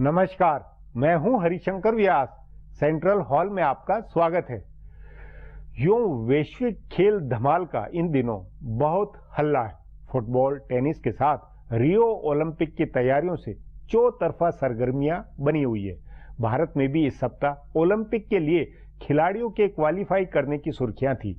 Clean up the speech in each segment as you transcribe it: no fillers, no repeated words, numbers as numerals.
नमस्कार, मैं हूं हरिशंकर व्यास। सेंट्रल हॉल में आपका स्वागत है। यूं वैश्विक खेल धमाल का इन दिनों बहुत हल्ला है। फुटबॉल, टेनिस के साथ रियो ओलंपिक की तैयारियों से चौतरफा सरगर्मियां बनी हुई है। भारत में भी इस सप्ताह ओलंपिक के लिए खिलाड़ियों के क्वालिफाई करने की सुर्खियां थी।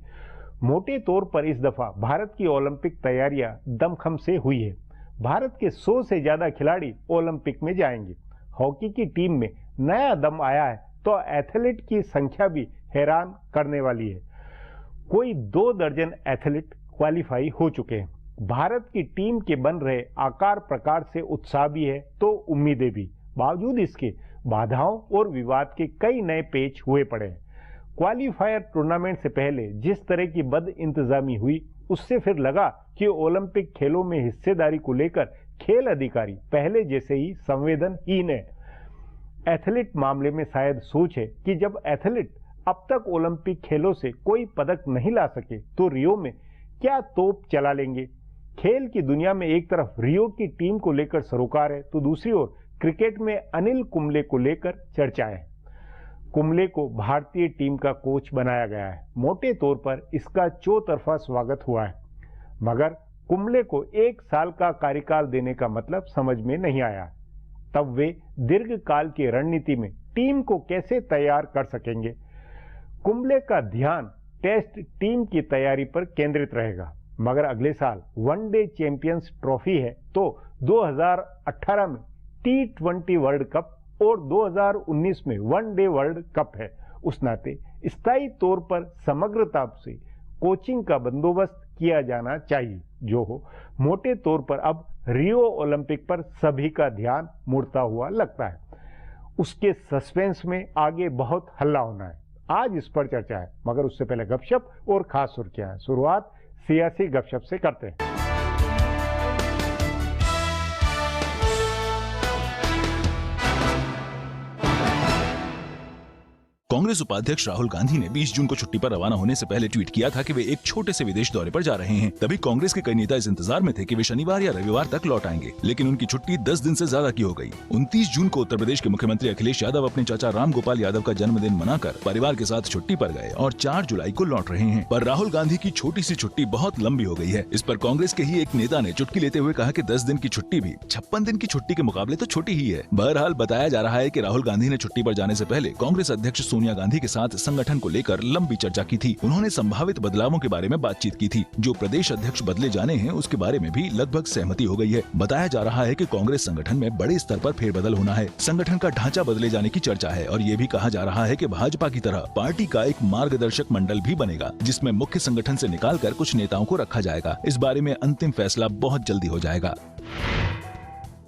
मोटे तौर पर इस दफा भारत की ओलंपिक तैयारियां दमखम से हुई है। भारत के 100 से ज्यादा खिलाड़ी ओलंपिक में जाएंगे। हॉकी की टीम में नया दम आया है तो एथलीट की संख्या भी हैरान करने वाली है। कोई 2 दर्जन एथलीट क्वालिफाई हो चुके हैं। भारत की टीम के बन रहे आकार प्रकार से उत्साह भी है तो उम्मीदें भी। बावजूद इसके बाधाओं और विवाद के कई नए पेच हुए पड़े हैं। क्वालिफायर टूर्नामेंट से पहले जिस तरह की बद इंतजामी हुई, उससे फिर लगा कि ओलंपिक खेलों में हिस्सेदारी को लेकर खेल अधिकारी पहले जैसे ही संवेदनहीन है। एथलीट मामले में शायद सोच है कि जब एथलीट अब तक ओलंपिक खेलों से कोई पदक नहीं ला सके तो रियो में क्या तोप चला लेंगे। खेल की दुनिया में एक तरफ रियो की टीम को लेकर सरोकार है तो दूसरी ओर क्रिकेट में अनिल कुंबले को लेकर चर्चा है। कुंबले को भारतीय टीम का कोच बनाया गया है। मोटे तौर पर इसका चौतरफा स्वागत हुआ है, मगर कुंबले को 1 साल का कार्यकाल देने का मतलब समझ में नहीं आया। तब वे दीर्घकाल की रणनीति में टीम को कैसे तैयार कर सकेंगे। कुंबले का ध्यान टेस्ट टीम की तैयारी पर केंद्रित रहेगा, मगर अगले साल वनडे चैंपियंस ट्रॉफी है तो 2018 में T20 वर्ल्ड कप और 2019 में वनडे वर्ल्ड कप है। उस नाते स्थायी तौर पर समग्रता से कोचिंग का बंदोबस्त किया जाना चाहिए। जो हो, मोटे तौर पर अब रियो ओलंपिक पर सभी का ध्यान मुड़ता हुआ लगता है। उसके सस्पेंस में आगे बहुत हल्ला होना है। आज इस पर चर्चा है, मगर उससे पहले गपशप और खास सुर्खियां हैं। शुरुआत सियासी गपशप से करते हैं। कांग्रेस उपाध्यक्ष राहुल गांधी ने 20 जून को छुट्टी पर रवाना होने से पहले ट्वीट किया था कि वे एक छोटे से विदेश दौरे पर जा रहे हैं। तभी कांग्रेस के कई नेता इस इंतजार में थे कि वे शनिवार या रविवार तक लौट आएंगे, लेकिन उनकी छुट्टी 10 दिन से ज्यादा की हो गई। 29 जून को उत्तर प्रदेश के मुख्यमंत्री अखिलेश यादव अपने चाचा राम गोपाल यादव का जन्मदिन मनाकर परिवार के साथ छुट्टी पर गए और 4 जुलाई को लौट रहे हैं। पर राहुल गांधी की छोटी सी छुट्टी बहुत लंबी हो गई है। इस पर कांग्रेस के ही एक नेता ने चुटकी लेते हुए कहा कि 10 दिन की छुट्टी भी 56 दिन की छुट्टी के मुकाबले तो छोटी ही है। बहरहाल बताया जा रहा है कि राहुल गांधी ने छुट्टी पर जाने से पहले कांग्रेस अध्यक्ष सोनिया गांधी के साथ संगठन को लेकर लंबी चर्चा की थी। उन्होंने संभावित बदलावों के बारे में बातचीत की थी। जो प्रदेश अध्यक्ष बदले जाने हैं उसके बारे में भी लगभग सहमति हो गई है। बताया जा रहा है कि कांग्रेस संगठन में बड़े स्तर पर फेरबदल होना है। संगठन का ढांचा बदले जाने की चर्चा है और ये भी कहा जा रहा है कि भाजपा की तरह पार्टी का एक मार्गदर्शक मंडल भी बनेगा, जिसमें मुख्य संगठन से निकालकर कुछ नेताओं को रखा जाएगा। इस बारे में अंतिम फैसला बहुत जल्दी हो जाएगा।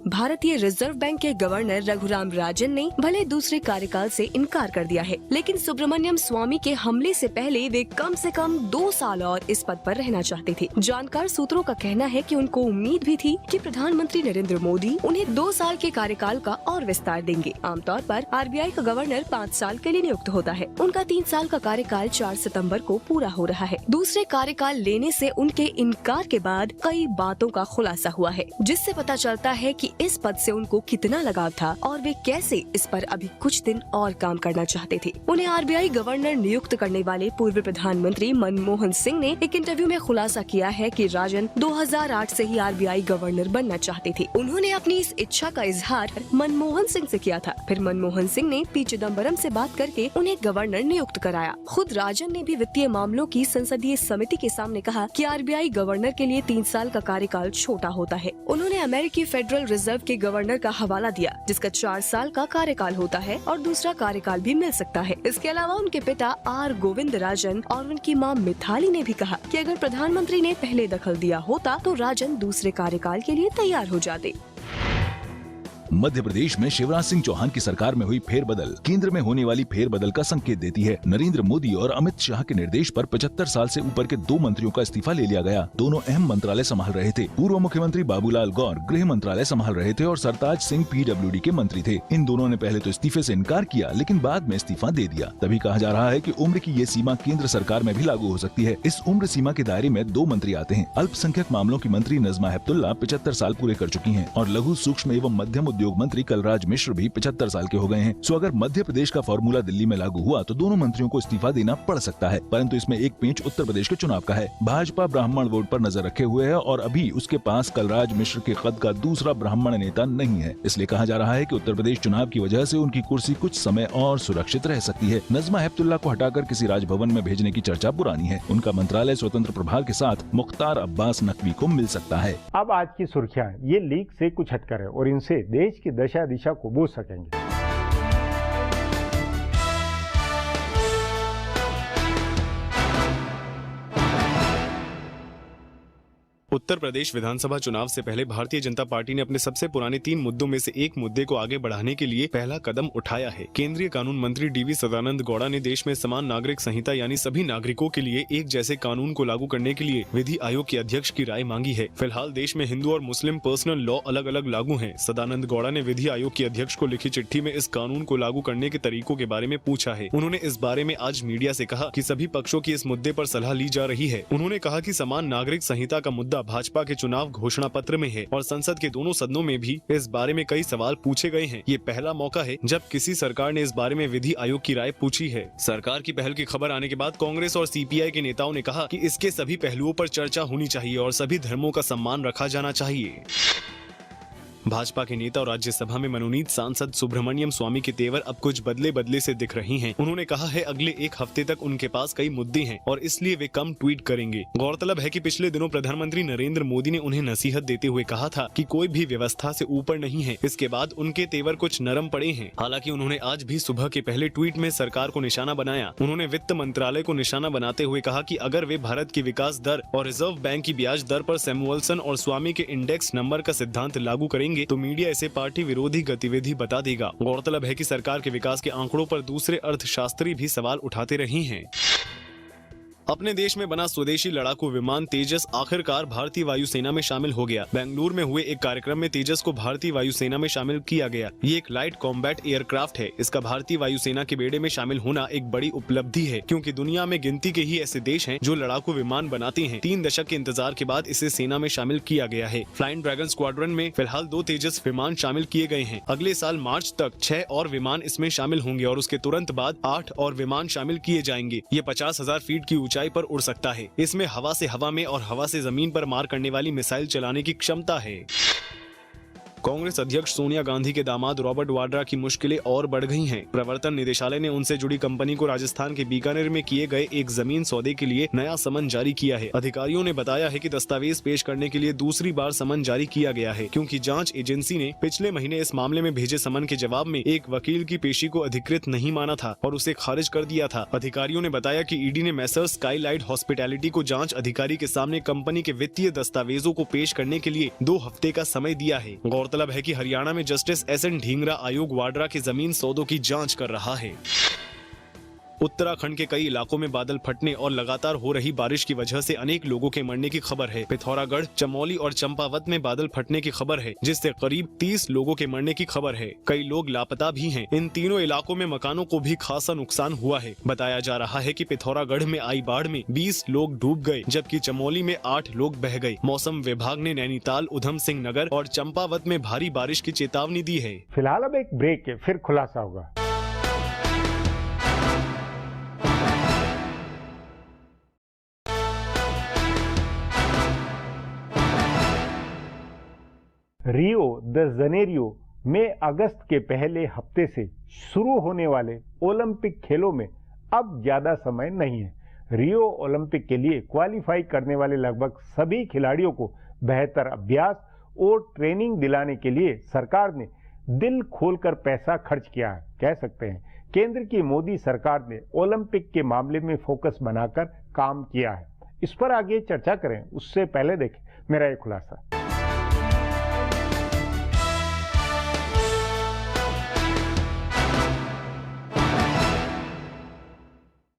भारतीय रिजर्व बैंक के गवर्नर रघुराम राजन ने भले दूसरे कार्यकाल से इनकार कर दिया है, लेकिन सुब्रमण्यम स्वामी के हमले से पहले वे कम से कम 2 साल और इस पद पर रहना चाहते थे। जानकार सूत्रों का कहना है कि उनको उम्मीद भी थी कि प्रधानमंत्री नरेंद्र मोदी उन्हें 2 साल के कार्यकाल का और विस्तार देंगे। आमतौर पर RBI का गवर्नर 5 साल के लिए नियुक्त होता है। उनका 3 साल का कार्यकाल 4 सितम्बर को पूरा हो रहा है। दूसरे कार्यकाल लेने से उनके इनकार के बाद कई बातों का खुलासा हुआ है, जिससे पता चलता है कि इस पद से उनको कितना लगाव था और वे कैसे इस पर अभी कुछ दिन और काम करना चाहते थे। उन्हें RBI गवर्नर नियुक्त करने वाले पूर्व प्रधानमंत्री मनमोहन सिंह ने एक इंटरव्यू में खुलासा किया है कि राजन 2008 से ही RBI गवर्नर बनना चाहते थे। उन्होंने अपनी इस इच्छा का इजहार मनमोहन सिंह से किया था। फिर मनमोहन सिंह ने P चिदम्बरम से बात करके उन्हें गवर्नर नियुक्त कराया। खुद राजन ने भी वित्तीय मामलों की संसदीय समिति के सामने कहा कि RBI गवर्नर के लिए 3 साल का कार्यकाल छोटा होता है। उन्होंने अमेरिकी फेडरल रिजर्व के गवर्नर का हवाला दिया, जिसका 4 साल का कार्यकाल होता है और दूसरा कार्यकाल भी मिल सकता है। इसके अलावा उनके पिता R गोविंदराजन और उनकी मां मिथाली ने भी कहा कि अगर प्रधानमंत्री ने पहले दखल दिया होता तो राजन दूसरे कार्यकाल के लिए तैयार हो जाते। मध्य प्रदेश में शिवराज सिंह चौहान की सरकार में हुई फेरबदल केंद्र में होने वाली फेरबदल का संकेत देती है। नरेंद्र मोदी और अमित शाह के निर्देश पर 75 साल से ऊपर के 2 मंत्रियों का इस्तीफा ले लिया गया। दोनों अहम मंत्रालय संभाल रहे थे। पूर्व मुख्यमंत्री बाबूलाल गौर गृह मंत्रालय संभाल रहे थे और सरताज सिंह PWD के मंत्री थे। इन दोनों ने पहले तो इस्तीफे से इनकार किया, लेकिन बाद में इस्तीफा दे दिया। तभी कहा जा रहा है कि उम्र की ये सीमा केंद्र सरकार में भी लागू हो सकती है। इस उम्र सीमा के दायरे में 2 मंत्री आते हैं। अल्पसंख्यक मामलों की मंत्री नजमा हेपतुल्ला 75 साल पूरे कर चुकी हैं और लघु सूक्ष्म एवं मध्यम उद्योग मंत्री कलराज मिश्र भी 75 साल के हो गए हैं। सो अगर मध्य प्रदेश का फॉर्मूला दिल्ली में लागू हुआ तो दोनों मंत्रियों को इस्तीफा देना पड़ सकता है, परंतु इसमें एक पेंच उत्तर प्रदेश के चुनाव का है। भाजपा ब्राह्मण वोट पर नजर रखे हुए है और अभी उसके पास कलराज मिश्र के कद का दूसरा ब्राह्मण नेता नहीं है। इसलिए कहा जा रहा है कि उत्तर प्रदेश चुनाव की वजह से उनकी कुर्सी कुछ समय और सुरक्षित रह सकती है। नजमा हेपतुल्ला को हटाकर किसी राजभवन में भेजने की चर्चा पुरानी है। उनका मंत्रालय स्वतंत्र प्रभार के साथ मुख्तार अब्बास नकवी को मिल सकता है। अब आज की सुर्खियां ये लीक से कुछ हटकर है और इनसे देश की दशा दिशा को बूझ सकेंगे। उत्तर प्रदेश विधानसभा चुनाव से पहले भारतीय जनता पार्टी ने अपने सबसे पुराने 3 मुद्दों में से एक मुद्दे को आगे बढ़ाने के लिए पहला कदम उठाया है। केंद्रीय कानून मंत्री डीवी सदानंद गौड़ा ने देश में समान नागरिक संहिता यानी सभी नागरिकों के लिए एक जैसे कानून को लागू करने के लिए विधि आयोग के अध्यक्ष की राय मांगी है। फिलहाल देश में हिंदू और मुस्लिम पर्सनल लॉ अलग अलग लागू हैं। सदानंद गौड़ा ने विधि आयोग के अध्यक्ष को लिखी चिट्ठी में इस कानून को लागू करने के तरीकों के बारे में पूछा है। उन्होंने इस बारे में आज मीडिया से कहा कि सभी पक्षों की इस मुद्दे पर सलाह ली जा रही है। उन्होंने कहा कि समान नागरिक संहिता का मुद्दा भाजपा के चुनाव घोषणा पत्र में है और संसद के दोनों सदनों में भी इस बारे में कई सवाल पूछे गए हैं। ये पहला मौका है जब किसी सरकार ने इस बारे में विधि आयोग की राय पूछी है। सरकार की पहल की खबर आने के बाद कांग्रेस और सीपीआई के नेताओं ने कहा कि इसके सभी पहलुओं पर चर्चा होनी चाहिए और सभी धर्मों का सम्मान रखा जाना चाहिए। भाजपा के नेता और राज्यसभा में मनोनीत सांसद सुब्रमण्यम स्वामी के तेवर अब कुछ बदले बदले से दिख रही हैं। उन्होंने कहा है अगले एक हफ्ते तक उनके पास कई मुद्दे हैं और इसलिए वे कम ट्वीट करेंगे। गौरतलब है कि पिछले दिनों प्रधानमंत्री नरेंद्र मोदी ने उन्हें नसीहत देते हुए कहा था कि कोई भी व्यवस्था से ऊपर नहीं है। इसके बाद उनके तेवर कुछ नरम पड़े हैं। हालांकि उन्होंने आज भी सुबह के पहले ट्वीट में सरकार को निशाना बनाया। उन्होंने वित्त मंत्रालय को निशाना बनाते हुए कहा कि अगर वे भारत की विकास दर और रिजर्व बैंक की ब्याज दर पर सैमुअल्सन और स्वामी के इंडेक्स नंबर का सिद्धांत लागू करेंगे तो मीडिया इसे पार्टी विरोधी गतिविधि बता देगा। गौरतलब है कि सरकार के विकास के आंकड़ों पर दूसरे अर्थशास्त्री भी सवाल उठाते रहे हैं। अपने देश में बना स्वदेशी लड़ाकू विमान तेजस आखिरकार भारतीय वायुसेना में शामिल हो गया। बेंगलुरु में हुए एक कार्यक्रम में तेजस को भारतीय वायुसेना में शामिल किया गया। ये एक लाइट कॉम्बैट एयरक्राफ्ट है। इसका भारतीय वायुसेना के बेड़े में शामिल होना एक बड़ी उपलब्धि है, क्योंकि दुनिया में गिनती के ही ऐसे देश हैं जो लड़ाकू विमान बनाते हैं। 3 दशक के इंतजार के बाद इसे सेना में शामिल किया गया है। फ्लाइंग ड्रैगन स्क्वाड्रन में फिलहाल 2 तेजस विमान शामिल किए गए हैं। अगले साल मार्च तक 6 और विमान इसमें शामिल होंगे और उसके तुरंत बाद 8 और विमान शामिल किए जाएंगे। ये 50,000 फीट की ऊंचाई पर उड़ सकता है। इसमें हवा से हवा में और हवा से जमीन पर मार करने वाली मिसाइल चलाने की क्षमता है। कांग्रेस अध्यक्ष सोनिया गांधी के दामाद रॉबर्ट वाड्रा की मुश्किलें और बढ़ गई हैं। प्रवर्तन निदेशालय ने उनसे जुड़ी कंपनी को राजस्थान के बीकानेर में किए गए एक जमीन सौदे के लिए नया समन जारी किया है। अधिकारियों ने बताया है कि दस्तावेज पेश करने के लिए दूसरी बार समन जारी किया गया है, क्योंकि जांच एजेंसी ने पिछले महीने इस मामले में भेजे समन के जवाब में एक वकील की पेशी को अधिकृत नहीं माना था और उसे खारिज कर दिया था। अधिकारियों ने बताया कि ईडी ने मेसर्स स्काईलाइट हॉस्पिटैलिटी को जांच अधिकारी के सामने कंपनी के वित्तीय दस्तावेजों को पेश करने के लिए 2 हफ्ते का समय दिया है। गौरतलब है कि हरियाणा में जस्टिस एसएन ढींगरा आयोग वाड्रा की जमीन सौदों की जांच कर रहा है। उत्तराखंड के कई इलाकों में बादल फटने और लगातार हो रही बारिश की वजह से अनेक लोगों के मरने की खबर है। पिथौरागढ़, चमोली और चंपावत में बादल फटने की खबर है, जिससे करीब 30 लोगों के मरने की खबर है। कई लोग लापता भी हैं। इन तीनों इलाकों में मकानों को भी खासा नुकसान हुआ है। बताया जा रहा है कि पिथौरागढ़ में आई बाढ़ में 20 लोग डूब गए, जबकि चमोली में 8 लोग बह गए। मौसम विभाग ने नैनीताल, उधम सिंह नगर और चंपावत में भारी बारिश की चेतावनी दी है। फिलहाल अब एक ब्रेक है, फिर खुलासा होगा। रियो द जनेरियो में अगस्त के पहले हफ्ते से शुरू होने वाले ओलंपिक खेलों में अब ज्यादा समय नहीं है। रियो ओलंपिक के लिए क्वालिफाई करने वाले लगभग सभी खिलाड़ियों को बेहतर अभ्यास और ट्रेनिंग दिलाने के लिए सरकार ने दिल खोलकर पैसा खर्च किया है। कह सकते हैं केंद्र की मोदी सरकार ने ओलंपिक के मामले में फोकस बनाकर काम किया है। इस पर आगे चर्चा करें, उससे पहले देखें मेरा एक खुलासा।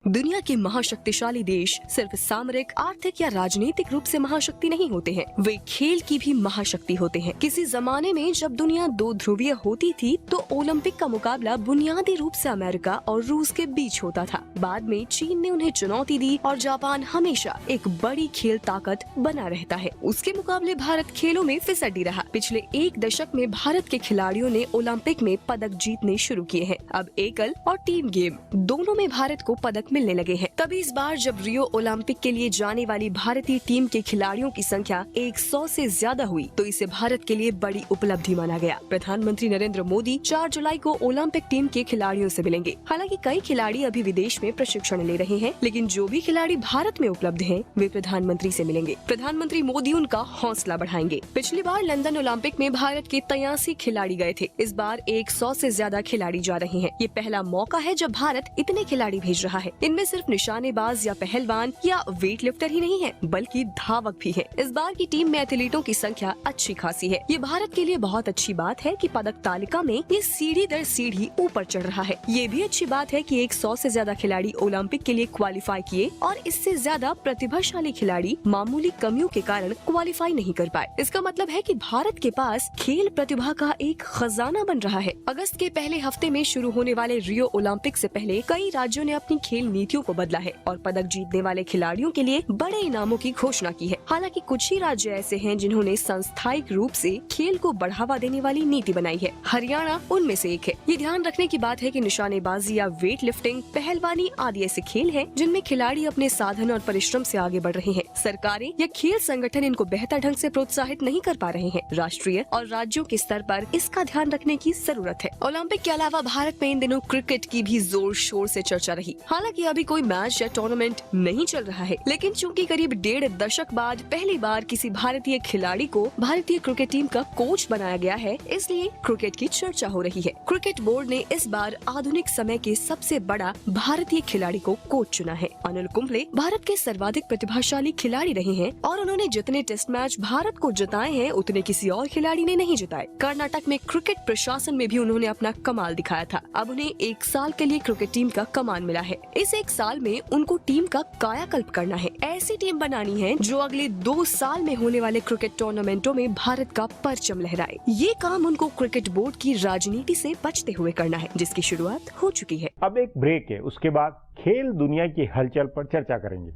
दुनिया के महाशक्तिशाली देश सिर्फ सामरिक, आर्थिक या राजनीतिक रूप से महाशक्ति नहीं होते हैं, वे खेल की भी महाशक्ति होते हैं। किसी जमाने में जब दुनिया दो ध्रुवीय होती थी तो ओलंपिक का मुकाबला बुनियादी रूप से अमेरिका और रूस के बीच होता था। बाद में चीन ने उन्हें चुनौती दी और जापान हमेशा एक बड़ी खेल ताकत बना रहता है। उसके मुकाबले भारत खेलों में फिसड्डी रहा। पिछले एक दशक में भारत के खिलाड़ियों ने ओलंपिक में पदक जीतने शुरू किए हैं। अब एकल और टीम गेम दोनों में भारत को पदक मिलने लगे हैं। तभी इस बार जब रियो ओलंपिक के लिए जाने वाली भारतीय टीम के खिलाड़ियों की संख्या 100 से ज्यादा हुई तो इसे भारत के लिए बड़ी उपलब्धि माना गया। प्रधानमंत्री नरेंद्र मोदी 4 जुलाई को ओलंपिक टीम के खिलाड़ियों से मिलेंगे। हालांकि कई खिलाड़ी अभी विदेश में प्रशिक्षण ले रहे हैं, लेकिन जो भी खिलाड़ी भारत में उपलब्ध हैं, वे प्रधानमंत्री से मिलेंगे। प्रधानमंत्री मोदी उनका हौसला बढ़ाएंगे। पिछली बार लंदन ओलंपिक में भारत के 83 खिलाड़ी गए थे। इस बार 100 से ज्यादा खिलाड़ी जा रहे हैं। ये पहला मौका है जब भारत इतने खिलाड़ी भेज रहा है। इनमें सिर्फ निशानेबाज या पहलवान या वेट लिफ्टर ही नहीं है, बल्कि धावक भी है। इस बार की टीम में एथलीटों की संख्या अच्छी खासी है। ये भारत के लिए बहुत अच्छी बात है कि पदक तालिका में ये सीढ़ी दर सीढ़ी ऊपर चढ़ रहा है। ये भी अच्छी बात है कि 100 से ज्यादा खिलाड़ी ओलंपिक के लिए क्वालिफाई किए और इससे ज्यादा प्रतिभाशाली खिलाड़ी मामूली कमियों के कारण क्वालिफाई नहीं कर पाए। इसका मतलब है कि भारत के पास खेल प्रतिभा का एक खजाना बन रहा है। अगस्त के पहले हफ्ते में शुरू होने वाले रियो ओलंपिक से पहले कई राज्यों ने अपनी खेल नीतियों को बदला है और पदक जीतने वाले खिलाड़ियों के लिए बड़े इनामों की घोषणा की है। हालांकि कुछ ही राज्य ऐसे हैं जिन्होंने सांस्थायिक रूप से खेल को बढ़ावा देने वाली नीति बनाई है। हरियाणा उनमें से एक है। ये ध्यान रखने की बात है कि निशानेबाजी या वेट लिफ्टिंग, पहलवानी आदि ऐसे खेल हैं जिनमें खिलाड़ी अपने साधन और परिश्रम से आगे बढ़ रहे हैं। सरकारें या खेल संगठन इनको बेहतर ढंग से प्रोत्साहित नहीं कर पा रहे हैं। राष्ट्रीय और राज्यों के स्तर पर इसका ध्यान रखने की जरूरत है। ओलंपिक के अलावा भारत में इन दिनों क्रिकेट की भी जोर शोर से चर्चा रही। हालांकि अभी कोई मैच या टूर्नामेंट नहीं चल रहा है, लेकिन चूंकि करीब 1.5 दशक बाद पहली बार किसी भारतीय खिलाड़ी को भारतीय क्रिकेट टीम का कोच बनाया गया है, इसलिए क्रिकेट की चर्चा हो रही है। क्रिकेट बोर्ड ने इस बार आधुनिक समय के सबसे बड़ा भारतीय खिलाड़ी को कोच चुना है। अनिल कुंबले भारत के सर्वाधिक प्रतिभाशाली खिलाड़ी रहे हैं और उन्होंने जितने टेस्ट मैच भारत को जिताए हैं उतने किसी और खिलाड़ी ने नहीं जिताए। कर्नाटक में क्रिकेट प्रशासन में भी उन्होंने अपना कमाल दिखाया था। अब उन्हें 1 साल के लिए क्रिकेट टीम का कमान मिला है। इस 1 साल में उनको टीम का कायाकल्प करना है। ऐसी टीम बनानी है जो अगले 2 साल में होने वाले क्रिकेट टूर्नामेंटों में भारत का परचम लहराए। ये काम उनको क्रिकेट बोर्ड की राजनीति से बचते हुए करना है, जिसकी शुरुआत हो चुकी है। अब एक ब्रेक है, उसके बाद खेल दुनिया की हलचल पर चर्चा करेंगे।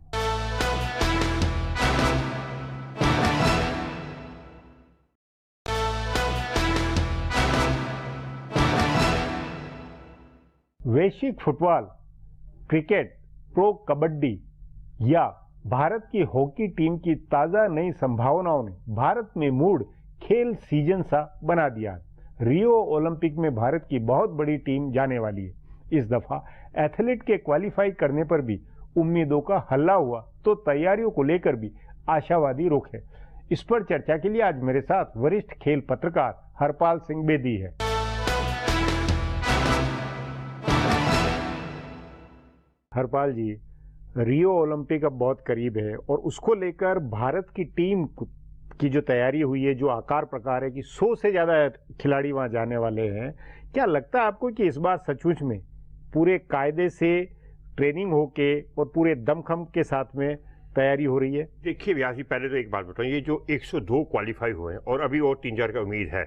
वैश्विक फुटबॉल, क्रिकेट, प्रो कबड्डी या भारत की हॉकी टीम की ताजा नई संभावनाओं ने भारत में मूड खेल सीजन सा बना दिया। रियो ओलंपिक में भारत की बहुत बड़ी टीम जाने वाली है। इस दफा एथलीट के क्वालिफाई करने पर भी उम्मीदों का हल्ला हुआ तो तैयारियों को लेकर भी आशावादी रुख है। इस पर चर्चा के लिए आज मेरे साथ वरिष्ठ खेल पत्रकार हरपाल सिंह बेदी है। हरपाल जी, रियो ओलंपिक अब बहुत करीब है और उसको लेकर भारत की टीम की जो तैयारी हुई है, जो आकार प्रकार है कि 100 से ज्यादा खिलाड़ी वहां जाने वाले हैं, क्या लगता है आपको कि इस बार सचमुच में पूरे कायदे से ट्रेनिंग होके और पूरे दमखम के साथ में तैयारी हो रही है? देखिए व्यास जी, पहले तो एक बात बताऊं, ये जो 102 क्वालिफाई हुए हैं और अभी और 3-4 का उम्मीद है,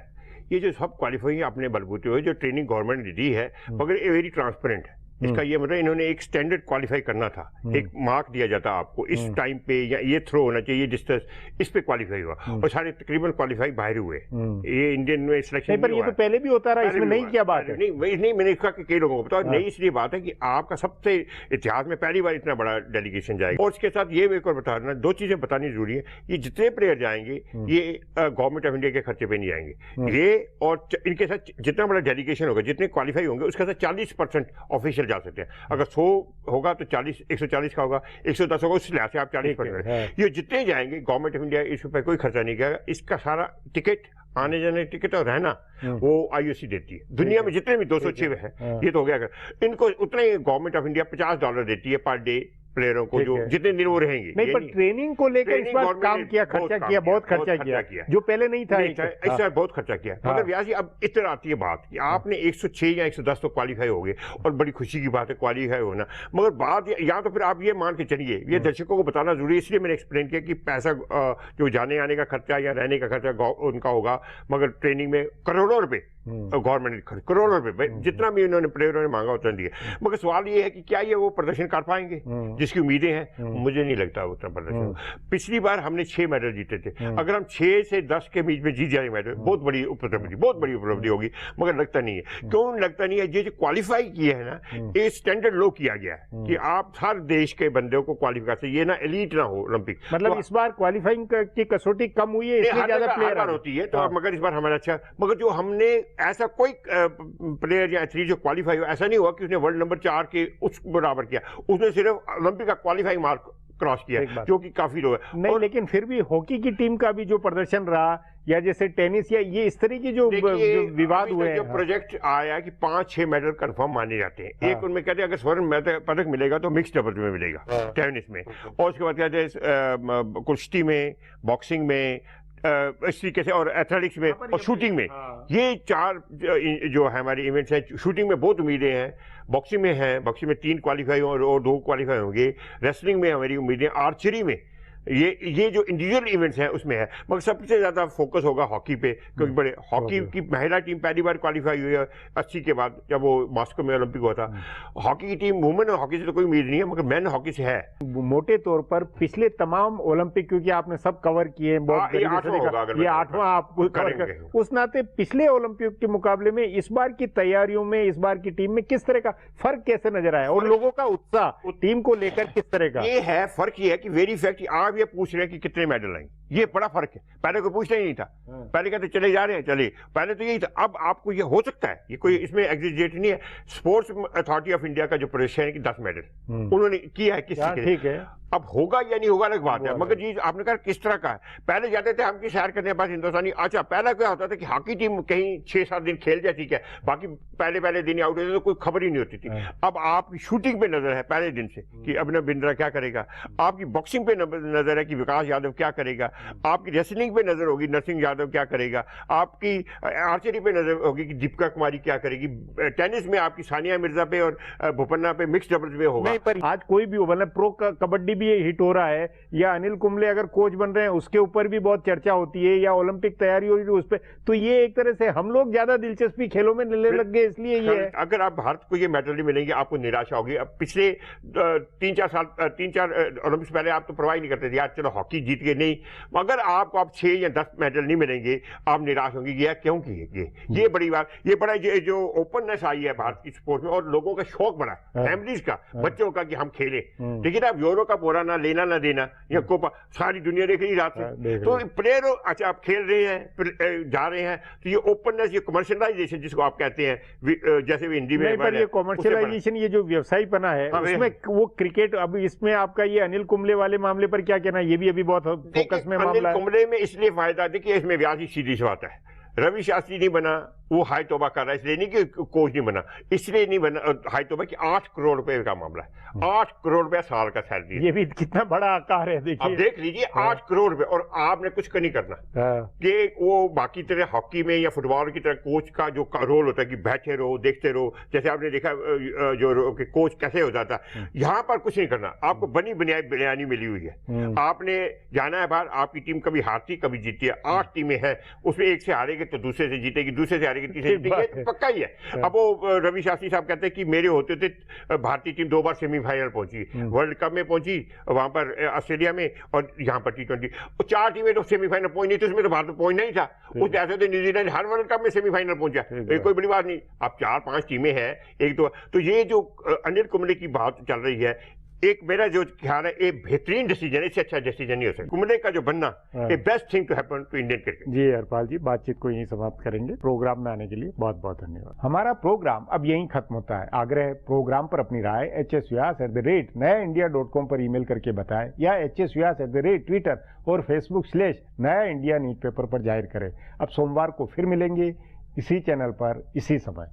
ये जो सब क्वालिफाई अपने बलबूते हुए जो ट्रेनिंग गवर्नमेंट ने दी है, मगर ये वेरी ट्रांसपेरेंट है। इसका ये मतलब इन्होंने एक स्टैंडर्ड क्वालिफाई करना था, एक मार्क दिया जाता आपको इस टाइम पे, या ये थ्रो होना चाहिए डिस्टेंस, इस पे क्वालिफाई हुआ और सारे तकरीबन क्वालिफाई बाहर हुए। ये इंडियन में सिलेक्शन पर ये तो पहले भी होता रहा, इसमें नई क्या बात है? नहीं, मैंने इसका कई लोगों को बताया, नई इसलिए बात है कि आपका सबसे इतिहास में पहली बार इतना बड़ा डेलीगेशन जाएगा। और इसके साथ ये एक और बताना, 2 चीजें बतानी जरूरी है। ये जितने प्लेयर जाएंगे ये गवर्नमेंट ऑफ इंडिया के खर्चे पे नहीं आएंगे, ये और इनके साथ जितना बड़ा डेलीगेशन होगा, जितने क्वालिफाई होंगे उसके साथ 40% ऑफिशियल जा सकते हैं। अगर 100 होगा तो 140 का होगा, 110 होगा, उस लिहाज से आप 40%। ये जितने जाएंगे गवर्नमेंट ऑफ इंडिया इस पर कोई खर्चा नहीं करेगा। इसका सारा टिकट, आने जाने टिकट और रहना वो IOC देती है। दुनिया में जितने भी 206 है, ये तो हो गया। अगर इनको उतना ही गवर्नमेंट ऑफ इंडिया $50 देती है पर डे प्लेयरों को, जो जितने दिन वो रहेंगे। नहीं, पर ट्रेनिंग को लेकर इस बार काम किया, खर्चा किया, बहुत खर्चा किया, जो पहले नहीं था। इस बार बहुत खर्चा किया। मगर व्यास जी, अब इतना आती है बात कि आपने 106 या 110 तो क्वालिफाई हो गए, और बड़ी खुशी की बात है क्वालिफाई होना, मगर बात या तो फिर आप ये मान के चलिए, ये दर्शकों को बताना जरूरी है, इसलिए मैंने एक्सप्लेन किया कि पैसा जो जाने आने का खर्चा या रहने का खर्चा उनका होगा, मगर ट्रेनिंग में करोड़ों रुपए गवर्नमेंट ने, करोड़ों रुपए, जितना भी उन्होंने प्लेयरों ने मांगा उतना दिया। मगर सवाल ये है कि क्या ये वो प्रदर्शन कर पाएंगे जिसकी उम्मीदें हैं? मुझे नहीं लगता उतना प्रदर्शन। पिछली बार हमने 6 मेडल जीते थे, अगर हम 6 से 10 के बीच में जीत जाए मेडल, बहुत बड़ी उपलब्धि होगी, मगर लगता नहीं है। क्यों लगता नहीं है? ये जो क्वालिफाई किया है ना, ये स्टैंडर्ड लो किया गया है कि आप हर देश के बंदों को क्वालिफाई से, ये ना एलीट ना हो ओलंपिक। मतलब इस बार क्वालिफाइंग की कसौटी कम हुई है, इसलिए ज्यादा प्लेयर होती है, तो मगर इस बार हमारा अच्छा, मगर जो हमने ऐसा कोई प्लेयर या एथलीट जो क्वालिफाई हुआ, ऐसा नहीं हुआ कि उसने वर्ल्ड नंबर 4 के उस बराबर किया, उसने सिर्फ ओलंपिक का क्वालिफाइंग मार्क क्रॉस किया, जो कि काफी लो है। नहीं, लेकिन फिर भी हॉकी की टीम का भी जो प्रदर्शन रहा, या जैसे टेनिस, या ये इस तरह की जो विवाद हुए हैं, जो प्रोजेक्ट आया कि 5-6 मेडल कंफर्म माने जाते हैं। एक उनमें कहते हैं अगर स्वर्ण पदक मिलेगा तो मिक्स डबल्स में मिलेगा, टेनिस में, और उसके बाद कहते हैं कुश्ती में, बॉक्सिंग में, इस तरीके से, और एथलेटिक्स में और शूटिंग में। ये 4 जो है हमारे इवेंट्स हैं। शूटिंग में बहुत उम्मीदें हैं, बॉक्सिंग में है, बॉक्सिंग में 3 क्वालिफाई और 2 क्वालिफाई होंगे, रेसलिंग में हमारी उम्मीदें, आर्चरी में, ये जो इंडिविजुअल इवेंट्स हैं उसमें है। मगर सबसे ज्यादा फोकस होगा हॉकी पे, क्योंकि बड़े हॉकी की महिला टीम पहली बार क्वालिफाई हुई है 80 के बाद, जब वो मॉस्को में ओलंपिक हुआ था। हॉकी की टीम, वुमेन हॉकी से तो कोई उम्मीद नहीं है, मगर मेन हॉकी से है। मोटे तौर पर पिछले तमाम ओलंपिक, क्योंकि आपने सब कवर किए, ये 8वां आप कवर कर, उस नाते पिछले ओलंपिक के मुकाबले में इस बार की तैयारियों में, इस बार की टीम में किस तरह का फर्क कैसे नजर आया, और लोगों का उत्साह टीम को लेकर किस तरह का? ये है फर्क, ये है कि वेरी फैक्ट, आप ये पूछ रहे हैं कि कितने मेडल आएंगे, ये बड़ा फर्क है। पहले कोई पूछता ही नहीं था, पहले कहते चले जा रहे हैं, चले, पहले तो यही था। अब आपको ये हो सकता है, ये कोई इसमें एग्जिजेट नहीं है। स्पोर्ट्स अथॉरिटी ऑफ इंडिया का जो प्रदर्शन है कि 10 मेडल उन्होंने किया है, किस ठीक है, अब होगा या नहीं होगा अलग बात है, मगर जी आपने कहा किस तरह का है। पहले जाते थे हम की सैर करने पास हिंदुस्तानी, अच्छा पहले क्या होता था कि हॉकी टीम कहीं 6-7 दिन खेल जाए, ठीक है, बाकी पहले दिन आउट होते तो कोई खबर ही नहीं होती थी। अब आपकी शूटिंग पे नजर है पहले दिन से कि अभिनव बिंद्रा क्या करेगा, आपकी बॉक्सिंग पे नजर है कि विकास यादव क्या करेगा, आपकी रेसलिंग पे नजर होगी नरसिंह यादव क्या करेगा, आपकी आर्चरी पे नजर होगी कि दीपिका कुमारी क्या करेगी, टेनिस में आपकी सानिया मिर्जा पे और भुपन्ना पे मिक्स डबल्स में होगा। नहीं, पर आज कोई भी, मतलब प्रो कबड्डी भी हिट हो रहा है, या अनिल कुंबले अगर कोच बन रहे हैं उसके ऊपर भी बहुत चर्चा होती है, या ओलंपिक तैयारी हो रही है उस पर, तो ये एक तरह से हम लोग ज्यादा दिलचस्पी खेलों में लेने लग गए, इसलिए ये है। अगर आप भारत को ये मेडल नहीं मिलेंगे आपको निराशा होगी। अब पिछले 3-4 ओलंपिक्स पहले आप तो परवाह नहीं करते थे, यार चलो हॉकी जीत गए, नहीं, मगर आपको आप 6 या 10 मेडल नहीं मिलेंगे आप निराश होंगे, यार क्यों किए ये बड़ी बात, ये बड़ा जो ओपननेस आई है भारत की स्पोर्ट्स में, और लोगों का शौक बड़ा, फैमिलीज का, बच्चों का कि हम खेले। लेकिन आप यूरो कप हो रहा, ना लेना ना देना, या कोपा सारी दुनिया देख रही रात से, तो प्लेयर अच्छा आप खेल रहे हैं, जा रहे हैं, तो ये ओपननेस, ये कमर्शियलाइजेशन जिसको आप कहते हैं, जैसे भी हिंदी में, पर ये कमर्शियलाइजेशन, ये जो व्यवसायीपना है उसमें वो क्रिकेट, अब इसमें आपका ये अनिल कुंबले वाले मामले पर क्या कहना है? ये भी अभी बहुत फोकस में मामला है। अनिल कुंबले में इसलिए फायदा, देखिए इसमें व्यास ही सीधी सी बात है, रवि शास्त्री नहीं बना, वो हाई तौबा कर रहा है, इसलिए नहीं कि कोच नहीं बना, इसलिए नहीं बना हाई तौबा कि 8 करोड़ रुपए का मामला है, 8 करोड़ रुपया साल का सैलरी, ये भी कितना बड़ा आकार है, देखिए, अब देख लीजिए 8 करोड़ रुपए, और आपने कुछ नहीं करना कि वो बाकी तरह हॉकी में या फुटबॉल की तरह कोच का जो रोल होता है कि बैठे रहो देखते रहो, जैसे आपने देखा जो कोच कैसे हो जाता है, यहाँ पर कुछ नहीं करना, आपको बनी बनियानी मिली हुई है, आपने जाना है बाहर, आपकी टीम कभी हारती कभी जीती है, 8 टीमें हैं, उसमें एक से हारेगी तो दूसरे से जीतेगी, दूसरे से हारेगी तीसरे से जीतेगी, पक्का ही है। अब वो रवि शास्त्री साहब कहते हैं कि मेरे होते थे भारतीय टीम 2 बार सेमीफाइनल पहुंची, वर्ल्ड कप में पहुंची, वहां पर ऑस्ट्रेलिया में, और यहाँ पर T20, 4 टीमें तो सेमीफाइनल पहुंच नहीं थी, उसमें तो भारत पहुंचना ही था, उस ऐसे तो न्यूजीलैंड हर वर्ल्ड कप में सेमीफाइनल पहुंचा, कोई बड़ी बात नहीं। अब 4-5 टीमें हैं, एक तो ये जो अनिल कुंबले की बात चल रही है, एक मेरा जो ख्याल है ये बेहतरीन डिसीजन, इससे अच्छा डिसीजन नहीं हो सकता कुंबले का जो बनना, ये best thing to happen to Indian cricket. जी हरपाल जी, बातचीत को यहीं समाप्त करेंगे। प्रोग्राम में आने के लिए बहुत बहुत धन्यवाद। हमारा प्रोग्राम अब यहीं खत्म होता है। आग्रह प्रोग्राम पर अपनी राय hsvyas@nayaindia.com पर ईमेल करके बताएं, या hsvyas@Twitter और Facebook/नया इंडिया न्यूज़पेपर पर जाहिर करें। अब सोमवार को फिर मिलेंगे इसी चैनल पर इसी समय।